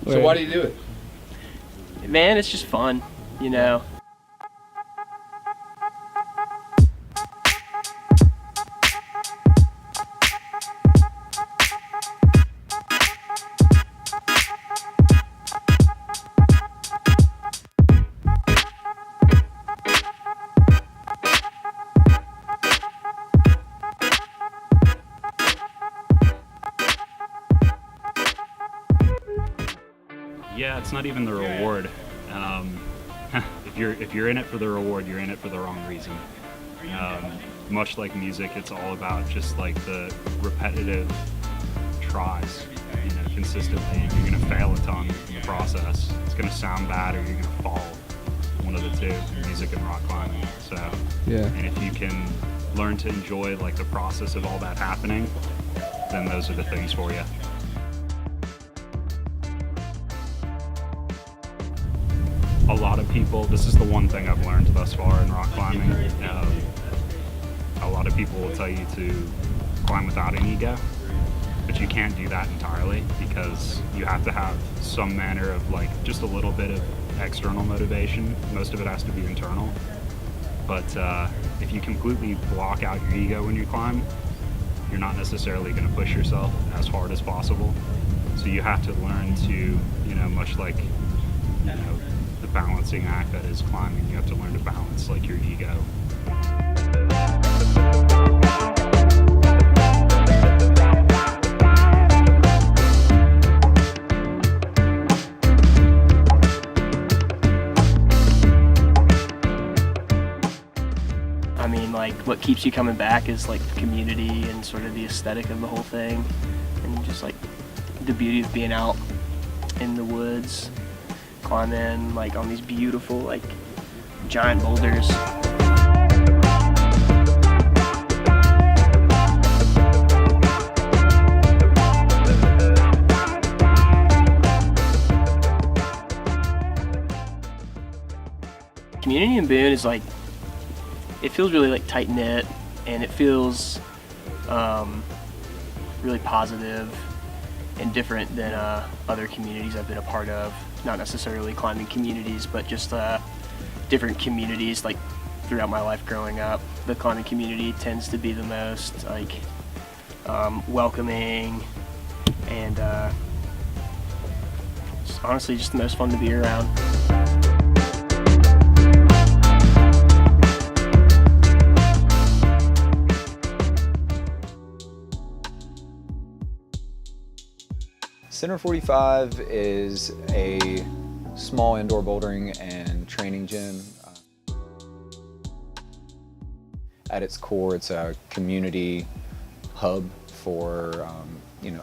So why do you do it? Man, it's just fun, you know. Yeah, it's not even the reward. Um, if you're in it for the reward, you're in it for the wrong reason. Much like music, it's all about just like the repetitive tries, consistently. And you're gonna fail a ton in the process. It's gonna sound bad, or you're gonna fall. One of the two, music and rock climbing. So, Yeah. and if you can learn to enjoy like the process of all that happening, then those are the things for you. A lot of people, this is the one thing I've learned thus far in rock climbing. A lot of people will tell you to climb without an ego, but you can't do that entirely because you have to have some manner of like just a little bit of external motivation. Most of it has to be internal. But if you completely block out your ego when you climb, you're not necessarily going to push yourself as hard as possible. So you have to learn to, much like, the balancing act that is climbing, you have to learn to balance like your ego. I mean, like, what keeps you coming back is like the community and sort of the aesthetic of the whole thing, and just like the beauty of being out in the woods, climbing like on these beautiful like giant boulders. Community in Boone is like, it feels really like tight knit, and it feels really positive and different than other communities I've been a part of. Not necessarily climbing communities, but just different communities. Like throughout my life growing up, the climbing community tends to be the most like welcoming and honestly just the most fun to be around. Center 45 is a small indoor bouldering and training gym. At its core, it's a community hub for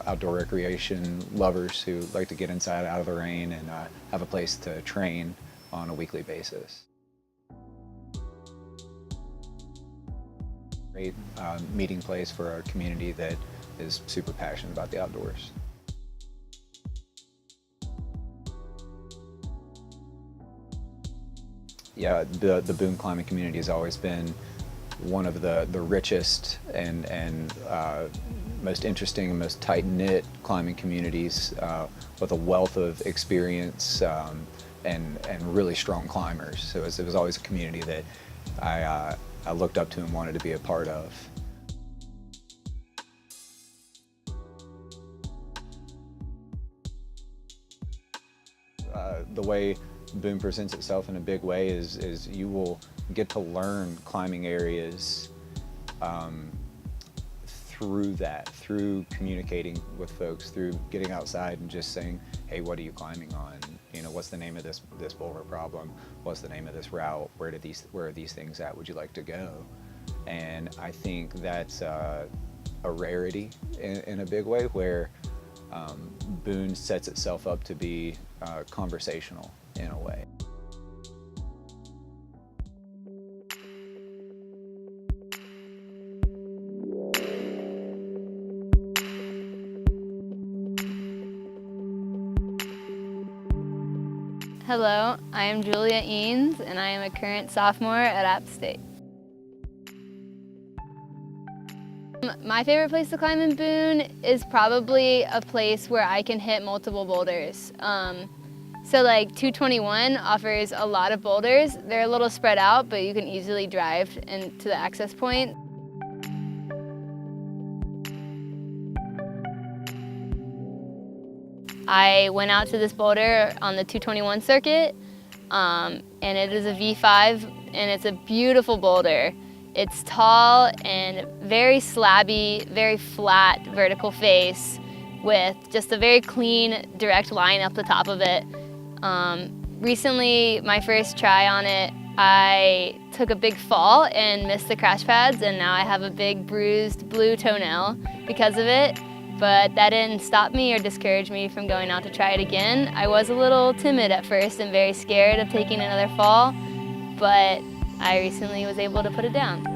outdoor recreation lovers who like to get inside out of the rain and have a place to train on a weekly basis. Great meeting place for a community that is super passionate about the outdoors. Yeah, the Boone climbing community has always been one of the richest and most interesting and most tight-knit climbing communities with a wealth of experience and really strong climbers. So it was always a community that I looked up to and wanted to be a part of. The way Boone presents itself in a big way is you will get to learn climbing areas through communicating with folks, through getting outside and just saying, hey, what are you climbing on? What's the name of this boulder problem? What's the name of this route? Where are these things at? Would you like to go? And I think that's a rarity in a big way, where Boone sets itself up to be conversational in a way. Hello, I am Julia Eanes, and I am a current sophomore at App State. My favorite place to climb in Boone is probably a place where I can hit multiple boulders. So like 221 offers a lot of boulders. They're a little spread out, but you can easily drive into the access point. I went out to this boulder on the 221 circuit, and it is a V5, and it's a beautiful boulder. It's tall and very slabby, very flat vertical face with just a very clean, direct line up the top of it. Recently, my first try on it, I took a big fall and missed the crash pads, and now I have a big bruised blue toenail because of it. But that didn't stop me or discourage me from going out to try it again. I was a little timid at first and very scared of taking another fall, but I recently was able to put it down.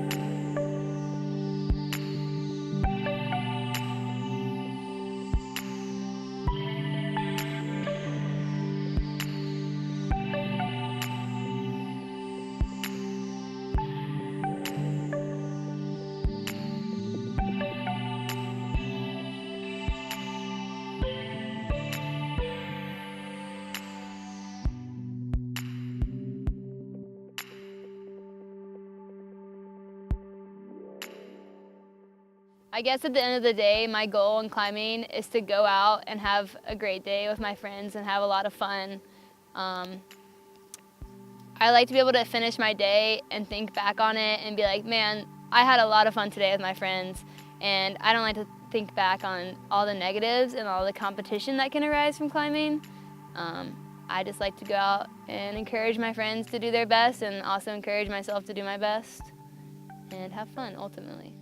I guess at the end of the day, my goal in climbing is to go out and have a great day with my friends and have a lot of fun. I like to be able to finish my day and think back on it and be like, man, I had a lot of fun today with my friends, and I don't like to think back on all the negatives and all the competition that can arise from climbing. I just like to go out and encourage my friends to do their best and also encourage myself to do my best and have fun ultimately.